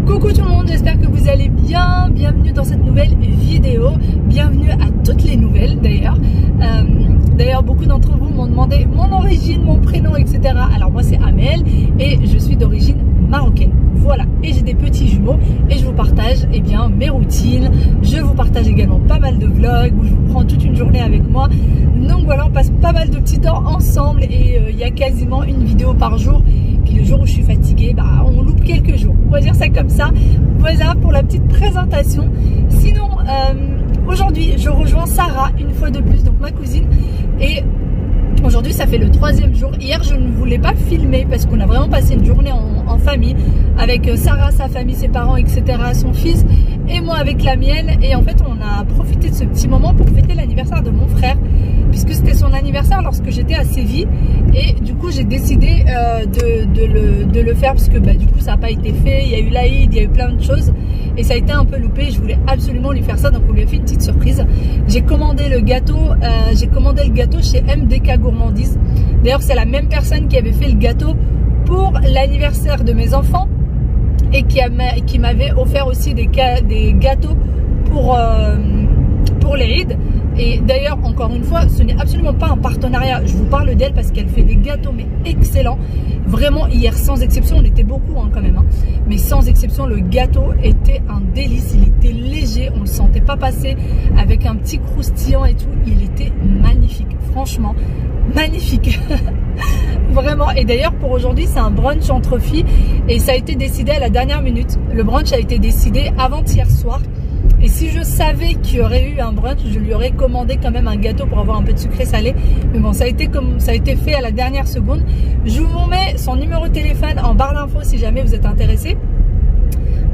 Coucou tout le monde, j'espère que vous allez bien. Bienvenue dans cette nouvelle vidéo. Bienvenue à toutes les nouvelles d'ailleurs. D'ailleurs, beaucoup d'entre vous m'ont demandé mon origine, mon prénom, etc. Alors moi c'est Amel et je suis d'origine marocaine. Voilà, et j'ai des petits jumeaux et je vous partage mes routines. Je vous partage également pas mal de vlogs où je vous prends toute une journée avec moi. Donc voilà, on passe pas mal de petits temps ensemble et il y a quasiment une vidéo par jour. Puis le jour où je suis fatiguée, on loupe quelques jours. On va dire ça comme ça. Voilà pour la petite présentation. Sinon, aujourd'hui, je rejoins Sarah une fois de plus, donc ma cousine. Et aujourd'hui, ça fait le 3e jour. Hier, je ne voulais pas filmer parce qu'on a vraiment passé une journée en famille avec Sarah, sa famille, ses parents, etc., son fils et moi avec la mienne. Et en fait, on a profité de ce petit moment pour fêter l'anniversaire de mon frère puisque c'était son anniversaire lorsque j'étais à Séville. Et du coup, j'ai décidé de le faire parce que du coup, ça n'a pas été fait. Il y a eu l'Aïd, il y a eu plein de choses et ça a été un peu loupé. Je voulais absolument lui faire ça, donc on lui a fait une petite surprise. J'ai commandé le gâteau chez MDK Gourmandise. D'ailleurs, c'est la même personne qui avait fait le gâteau pour l'anniversaire de mes enfants et qui m'avait offert aussi des gâteaux pour l'Aïd. Et d'ailleurs, encore une fois, ce n'est absolument pas un partenariat. Je vous parle d'elle parce qu'elle fait des gâteaux mais excellents. Vraiment, hier, sans exception, on était beaucoup quand même. Mais sans exception, le gâteau était un délice. Il était léger, on ne le sentait pas passer avec un petit croustillant et tout. Il était magnifique, franchement, magnifique. Vraiment. Et d'ailleurs, pour aujourd'hui, c'est un brunch entre filles et ça a été décidé à la dernière minute. Le brunch a été décidé avant-hier soir. Et si je savais qu'il y aurait eu un brunch, je lui aurais commandé quand même un gâteau pour avoir un peu de sucré salé. Mais bon, ça a été fait à la dernière seconde. Je vous mets son numéro de téléphone en barre d'infos si jamais vous êtes intéressés.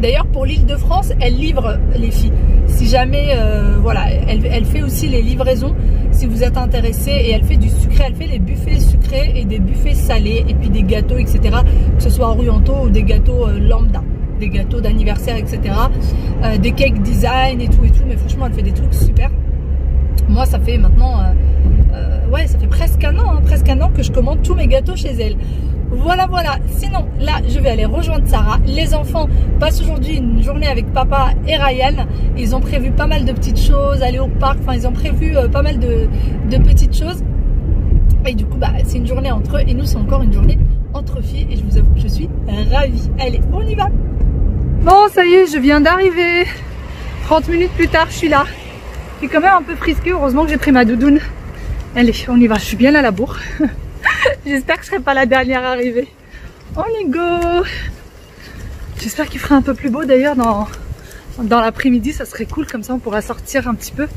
D'ailleurs, pour l'Île-de-France, elle livre les filles. Si jamais, voilà, elle fait aussi les livraisons si vous êtes intéressés. Et elle fait du sucré, elle fait les buffets sucrés et des buffets salés. Et puis des gâteaux, etc. Que ce soit orientaux ou des gâteaux lambda. Des gâteaux d'anniversaire, etc. Des cake design et tout. Mais franchement, elle fait des trucs super. Moi, ça fait maintenant, ouais, ça fait presque un an que je commande tous mes gâteaux chez elle. Voilà. Sinon, là, je vais aller rejoindre Sarah. Les enfants passent aujourd'hui une journée avec papa et Ryan. Ils ont prévu pas mal de petites choses, aller au parc. Enfin, ils ont prévu pas mal de petites choses. Et du coup, c'est une journée entre eux. Et nous, c'est encore une journée entre filles. Et je vous avoue que je suis ravie. Allez, on y va. Bon, ça y est, je viens d'arriver. 30 minutes plus tard, je suis là. Je suis quand même un peu frisquée. Heureusement que j'ai pris ma doudoune. Allez, on y va. Je suis bien à la bourre. J'espère que je ne serai pas la dernière arrivée. On y go. J'espère qu'il fera un peu plus beau d'ailleurs dans l'après-midi. Ça serait cool, comme ça on pourra sortir un petit peu,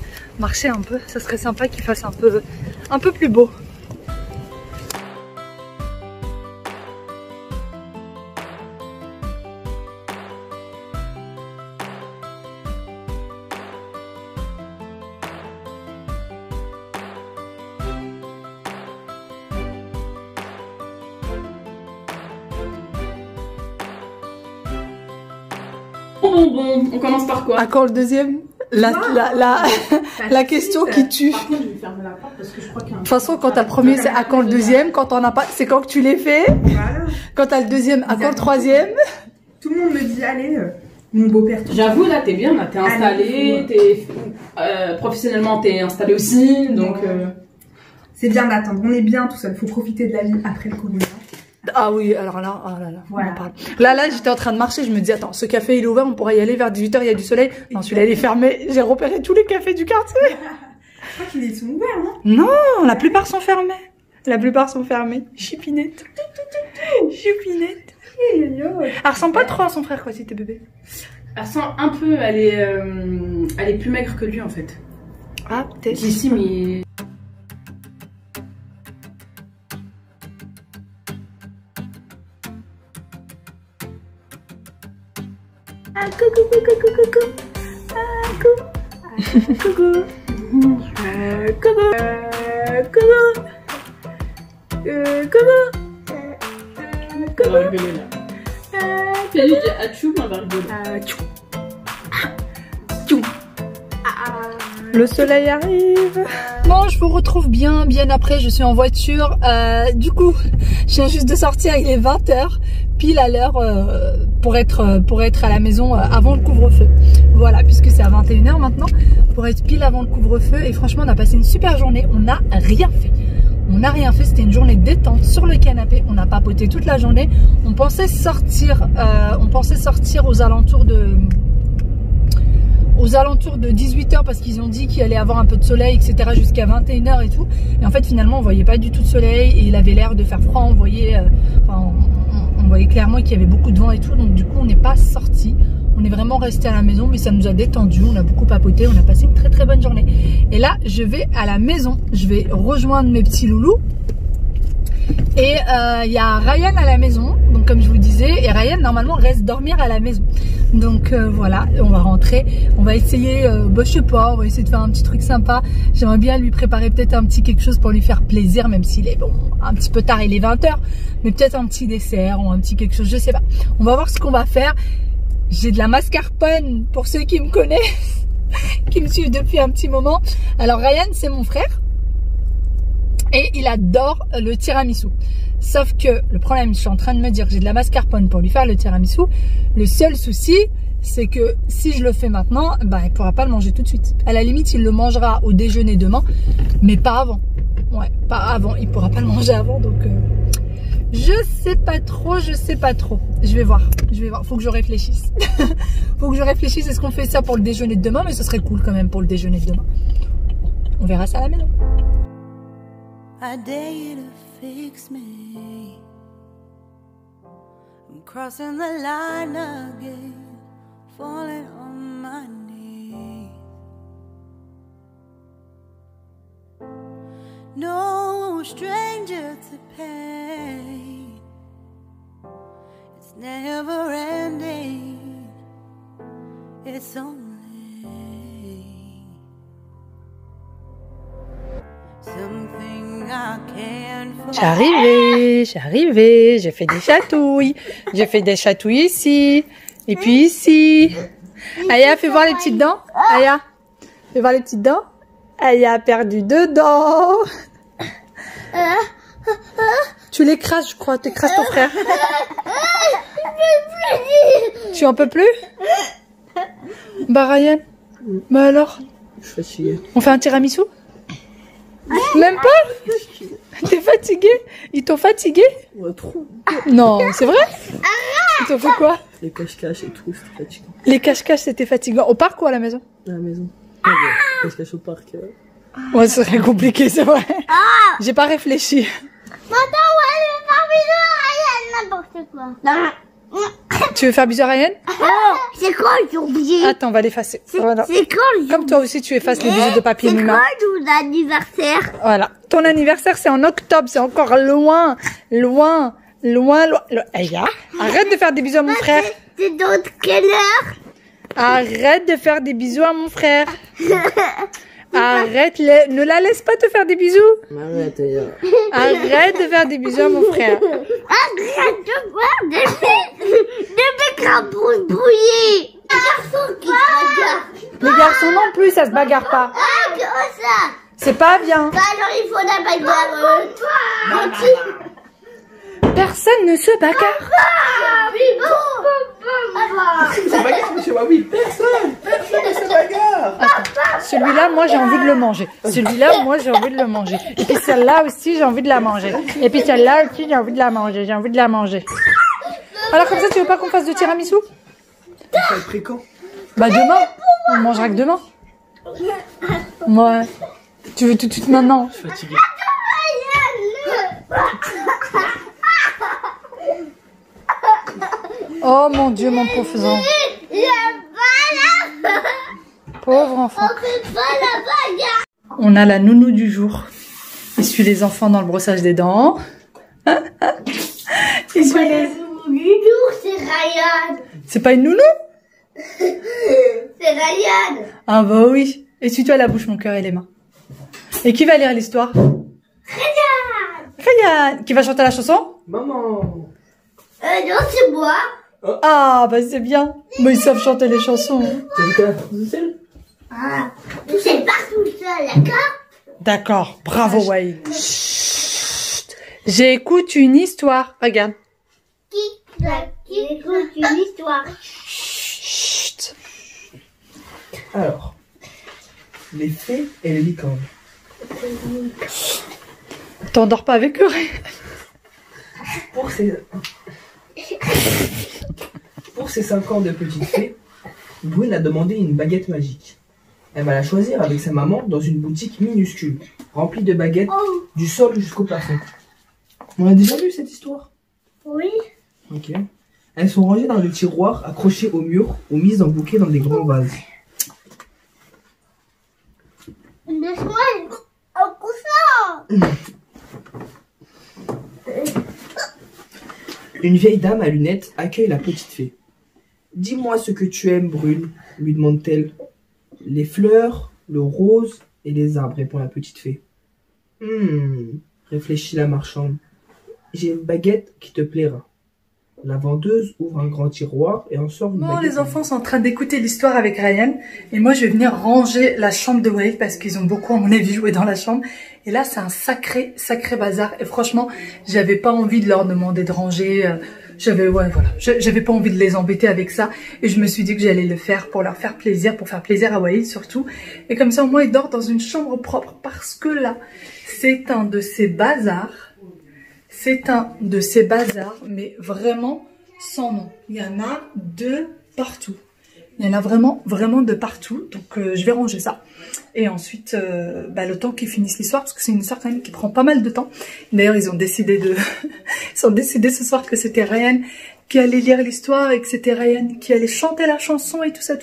marcher un peu. Ça serait sympa qu'il fasse un peu plus beau. Bon, on commence par quoi? À quand le deuxième? La question qui tue. Par contre, je vais fermer la porte parce que je crois qu'il y a un... De toute façon, quand t'as le premier, c'est à quand le deuxième. Quand on n'a pas, c'est quand que tu les fais. Voilà. Quand t'as le deuxième, à quand le troisième. Tout le monde me dit, allez, mon beau-père. J'avoue, là, t'es bien, là, t'es installé, professionnellement, t'es installé aussi, donc... C'est bien d'attendre, on est bien tout seul, faut profiter de la vie après le corona. Ah oui, alors là, oh là là, voilà. on en parle. Là, j'étais en train de marcher, je me dis, attends, ce café il est ouvert, on pourra y aller vers 18 h, il y a du soleil. Non, celui-là il est fermé, j'ai repéré tous les cafés du quartier. Je crois qu'ils sont ouverts, non? Non, la plupart sont fermés. Chipinette. Chipinette. Elle ressemble pas trop à son frère, quoi, si t'es bébé. Elle ressemble un peu, elle est plus maigre que lui, en fait. Ah, peut-être. Ici, mais... Ah, coucou. Tu as dit atchoum, on va rigoler. Le soleil arrive. Bon, je vous retrouve bien après, je suis en voiture. Du coup, je viens juste de sortir, il est 20 h, pile à l'heure pour être à la maison avant le couvre-feu. Voilà, puisque c'est à 21 h maintenant, pour être pile avant le couvre-feu. Et franchement, on a passé une super journée. On n'a rien fait. On n'a rien fait, c'était une journée détente sur le canapé. On n'a pas papoté toute la journée. On pensait sortir aux alentours de 18 h parce qu'ils ont dit qu'il allait avoir un peu de soleil, etc. jusqu'à 21 h et tout. Et en fait, finalement, on voyait pas du tout de soleil et il avait l'air de faire froid. On voyait, on voyait clairement qu'il y avait beaucoup de vent et tout. Donc du coup, on n'est pas sorti. On est vraiment resté à la maison, mais ça nous a détendu. On a beaucoup papoté. On a passé une très très bonne journée. Et là, je vais à la maison. Je vais rejoindre mes petits loulous. Et il y a Ryan à la maison, donc comme je vous disais, et Ryan normalement reste dormir à la maison. Donc voilà, on va rentrer, on va essayer, je sais pas, on va essayer de faire un petit truc sympa. J'aimerais bien lui préparer peut-être un petit quelque chose pour lui faire plaisir, même s'il est bon, un petit peu tard, il est 20 h, mais peut-être un petit dessert ou un petit quelque chose, je sais pas. On va voir ce qu'on va faire. J'ai de la mascarpone pour ceux qui me connaissent, qui me suivent depuis un petit moment. Alors Ryan, c'est mon frère. Et il adore le tiramisu. Sauf que le problème, je suis en train de me dire que j'ai de la mascarpone pour lui faire le tiramisu. Le seul souci, c'est que si je le fais maintenant, il ne pourra pas le manger tout de suite. À la limite, il le mangera au déjeuner demain, mais pas avant. Ouais, pas avant. Il ne pourra pas le manger avant, donc je sais pas trop, je sais pas trop. Je vais voir. Faut que je réfléchisse. Faut que je réfléchisse. Est-ce qu'on fait ça pour le déjeuner de demain? Mais ce serait cool quand même pour le déjeuner de demain. On verra ça à la maison. I dare you to fix me. I'm crossing the line again, falling on my knees. No stranger to pain. It's never ending. It's only something I can't forget. J'ai arrivé, j'ai fait des chatouilles. J'ai fait des chatouilles ici. Et puis ici. Aya, fais voir les petites dents. Aya, fais voir les petites dents. Aya a perdu 2 dents. Tu l'écrases, je crois. Tu écrases ton frère. Tu en peux plus? Bah Ryan. Bah alors? Je suis fatiguée. On fait un tiramisu? Même pas? T'es fatigué? Ils t'ont fatigué? Ouais, trop. Non, c'est vrai? Ils t'ont fait quoi? Les cache-cache et tout, c'était fatigant. Les cache-cache, c'était fatigant. Au parc ou à la maison? À la maison. Ah, ouais, cache-cache au parc. Ouais, ce serait compliqué, c'est vrai. J'ai pas réfléchi. Maintenant, ouais, n'importe quoi. Non. Tu veux faire bisous à Ryan? C'est quoi, j'ai oublié? Attends, on va l'effacer. Voilà. C'est quand, Comme toi aussi, tu effaces les bisous de papier c'est Mima. quand ton anniversaire? Voilà. Ton anniversaire, c'est en octobre. C'est encore loin. Loin. Aya, arrête de faire des bisous à mon frère. C'est dans quelle heure? Arrête de faire des bisous à mon frère. Arrête, ne la laisse pas te faire des bisous. Arrête, Arrête de faire des bisous à mon frère. Arrête de faire des crapauds brouillés. Les garçons qui se bagarrent. Les garçons non plus, ça se bagarre pas. Ah, comment ça? C'est pas bien. Bah alors il faut la bagarre. Toi, Personne ne se bagarre. ah, oui, bon. C'est bagarre chez moi, oui, personne ne se bagarre. Celui-là, moi, j'ai envie de le manger. Celui-là, moi, j'ai envie de le manger. Et puis celle-là aussi, j'ai envie de la manger. Et puis celle-là aussi, j'ai envie de la manger. J'ai envie de la manger. Alors comme ça, tu veux pas qu'on fasse de tiramisu? Ça va être quand? Bah demain. On mangera que demain. Ouais. Tu veux tout de suite maintenant? Je suis fatiguée. Oh mon Dieu, mon pauvre enfant. Pauvre enfant. On a la nounou du jour. Il suit les enfants dans le brossage des dents. Il suit les... C'est Ryan. C'est pas une nounou? C'est Ryan. Ah bah oui. Essuie-toi la bouche, mon cœur et les mains. Et qui va lire l'histoire? Ryan. Qui va chanter la chanson? Maman. Non, c'est moi. Ah bah c'est bien. Mais ils savent chanter les chansons. T'as vu qu'elle a tout seul? Ah, tout seul, pas tout seul, d'accord? D'accord. Bravo, Wayne. J'écoute une histoire. Regarde. Qui? Écoute une histoire. Chut. Alors, les fées et les licornes. T'endors pas avec eux? Pour ces 5 ans de petite fée, Brune a demandé une baguette magique. Elle va la choisir avec sa maman dans une boutique minuscule, remplie de baguettes du sol jusqu'au plafond. On a déjà vu cette histoire? Oui. Ok. Elles sont rangées dans des tiroirs accrochés au mur ou mises en bouquet dans des grands vases. Laisse-moi un coussin. Une vieille dame à lunettes accueille la petite fée. « Dis-moi ce que tu aimes, Brune, lui demande-t-elle. « Les fleurs, le rose et les arbres, répond la petite fée. Réfléchit la marchande. J'ai une baguette qui te plaira. La vendeuse ouvre un grand tiroir et en sort une baguette. Les enfants sont en train d'écouter l'histoire avec Ryan. Et moi, je vais venir ranger la chambre de Wade parce qu'ils ont beaucoup, à mon avis, joué dans la chambre. Et là, c'est un sacré bazar. Et franchement, j'avais pas envie de leur demander de ranger. J'avais pas envie de les embêter avec ça. Et je me suis dit que j'allais le faire pour leur faire plaisir, pour faire plaisir à Wade surtout. Et comme ça, au moins, ils dorment dans une chambre propre. Parce que là, c'est un de ces bazars. C'est un de ces bazars, mais vraiment sans nom. Il y en a de partout. Il y en a vraiment de partout. Donc, je vais ranger ça. Et ensuite, le temps qu'ils finissent l'histoire, parce que c'est une histoire quand même qui prend pas mal de temps. D'ailleurs, ils ont décidé ce soir que c'était Ryan qui allait lire l'histoire et que c'était Ryan qui allait chanter la chanson et tout ça.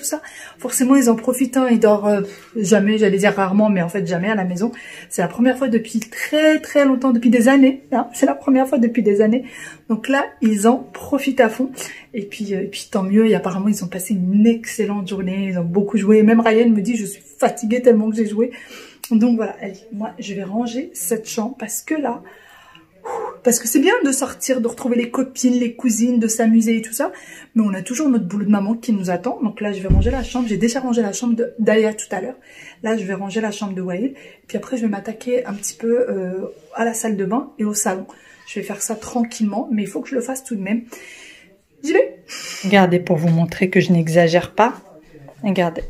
Forcément, ils en profitent. Hein. Ils dorment jamais, j'allais dire rarement, mais en fait jamais à la maison. C'est la première fois depuis très longtemps, depuis des années. Hein. C'est la première fois depuis des années. Donc là, ils en profitent à fond. Et puis tant mieux. Et apparemment, ils ont passé une excellente journée. Ils ont beaucoup joué. Même Ryan me dit, je suis fatiguée tellement que j'ai joué. Donc voilà, allez, moi, je vais ranger cette chambre parce que là... Parce que c'est bien de sortir, de retrouver les copines, les cousines, de s'amuser et tout ça. Mais on a toujours notre boulot de maman qui nous attend. Donc là, je vais ranger la chambre. J'ai déjà rangé la chambre d'Aya tout à l'heure. Là, je vais ranger la chambre de Wade. Puis après, je vais m'attaquer un petit peu à la salle de bain et au salon. Je vais faire ça tranquillement. Mais il faut que je le fasse tout de même. J'y vais. Regardez pour vous montrer que je n'exagère pas. Regardez.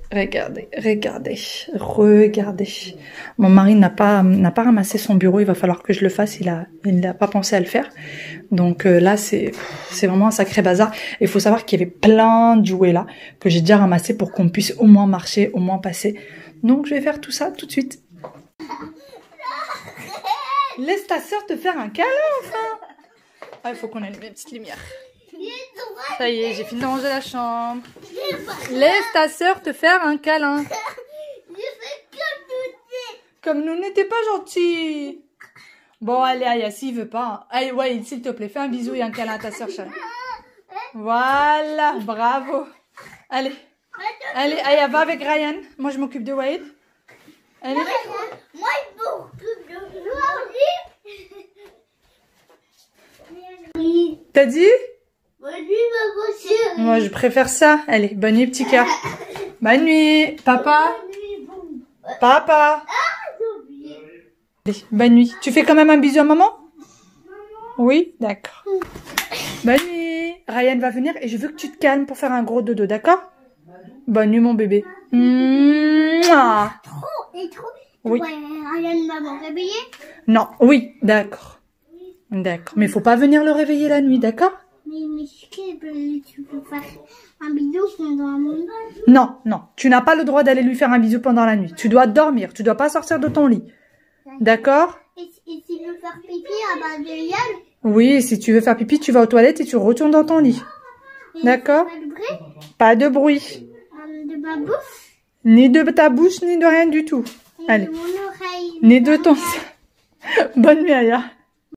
Mon mari n'a pas ramassé son bureau, il va falloir que je le fasse, il n'a pas pensé à le faire. Donc là, c'est vraiment un sacré bazar. Il faut savoir qu'il y avait plein de jouets là, que j'ai déjà ramassé pour qu'on puisse au moins marcher, au moins passer. Donc je vais faire tout ça tout de suite. Laisse ta sœur te faire un câlin, enfin. Ah, il faut qu'on allume les petites lumières. Ça y est, j'ai fini de ranger la chambre. Laisse ta sœur te faire un câlin. Comme nous n'était pas gentil. Bon, allez, Aya, s'il veut pas. Allez, ouais, s'il te plaît, fais un bisou et un câlin à ta sœur, chérie. Voilà, bravo. Allez, Aya, va avec Ryan. Moi, je m'occupe de Wade. Allez. Moi, je m'occupe de toi. T'as dit? Bonne nuit, maman chérie. Moi, je préfère ça. Allez, bonne nuit, petit cœur. Bonne nuit, papa. Papa. Allez, bonne nuit. Tu fais quand même un bisou à maman? Oui, d'accord. Bonne nuit. Ryan va venir et je veux que tu te calmes pour faire un gros dodo, d'accord? Bonne nuit, mon bébé. Mouah. Trop. Oui. Ryan maman réveillé? Non, oui, d'accord. D'accord. Mais faut pas venir le réveiller la nuit, d'accord? Mais tu peux faire un bisou pendant la nuit? Non. Tu n'as pas le droit d'aller lui faire un bisou pendant la nuit. Tu dois dormir. Tu dois pas sortir de ton lit. D'accord? Et si je veux faire pipi à base de Yann? Oui, si tu veux faire pipi, tu vas aux toilettes et tu retournes dans ton lit. D'accord? Pas de bruit? Pas de bruit. De ma bouche? Ni de ta bouche, ni de rien du tout. Et Allez. de mon oreille? Ni de ton... Bonne nuit, Aya.